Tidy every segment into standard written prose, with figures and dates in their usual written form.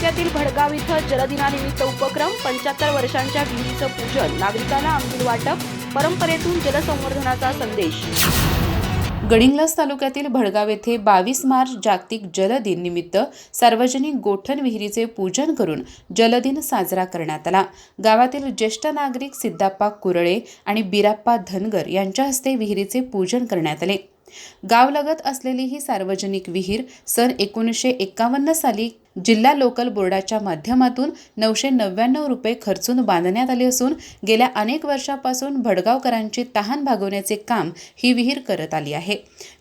तालुक्यातील भडगाव इथं जलदिनानिमित्त उपक्रम 75 वर्षांच्या विहिरीचं पूजन, नागरिकांना आंबील वाटप, परंपरेतून जलसंवर्धनाचा संदेश। गडिंग्लज तालुक्यातील भडगाव येथे 22 मार्च जागतिक जल दिन निमित्त सार्वजनिक गोठण विहिरीचे पूजन करून जलदिन साजरा करण्यात आला। गावातील ज्येष्ठ नागरिक सिद्धाप्पा कुरळे आणि बिराप्पा धनगर यांच्या हस्ते विहिरीचे पूजन करण्यात आले। गावलगत असलेली ही सार्वजनिक विहीर सन 1951 साली जिल्हा लोकल बोर्डाच्या माध्यमातून 999 रुपये खर्चून बांधण्यात आली असून गेल्या अनेक वर्षापासून भडगावकरांची तहान भागवण्याचे काम ही विहीर करत आली आहे।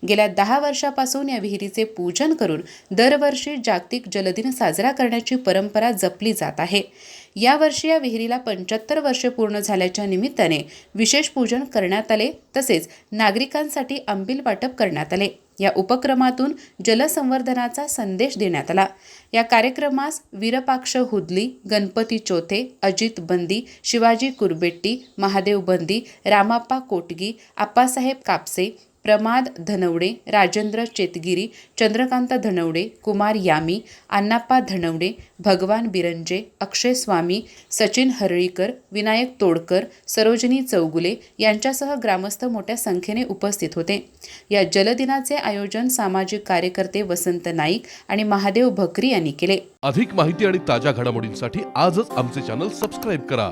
गेल्या 10 वर्षापासून या विहिरीचे पूजन करून दरवर्षी जागतिक जलदिन साजरा करण्याची परंपरा जपली जात आहे। यावर्षी या विहिरीला 75 वर्षे पूर्ण झाल्याच्या निमित्ताने विशेष पूजन करण्यात आले, तसेच नागरिकांसाठी आंबील वाटप करण्यात आले। या उपक्रमातून जलसंवर्धनाचा संदेश देण्यात आला। या कार्यक्रमास विरपाक्ष हुदली, गणपती चोथे, अजित बंदी, शिवाजी कुरबेट्टी, महादेव बंदी, रामाप्पा कोटगी, आप्पासाहेब कापसे, प्रमाद धनवडे, राजेंद्र चेतगिरी, चंद्रकांत धनवडे, कुमार यामी, अण्णाप्पा धनवडे, भगवान बिरंजे, अक्षय स्वामी, सचिन हरळीकर, विनायक तोडकर, सरोजिनी चौगुले यांच्यासह ग्रामस्थ मोठ्या संख्येने उपस्थित होते। या जलदिनाचे आयोजन सामाजिक कार्यकर्ते वसंत नाईक आणि महादेव भकरी यांनी केले। अधिक माहिती आणि ताज्या घडामोडींसाठी आजच आमचे चॅनल सबस्क्राइब करा।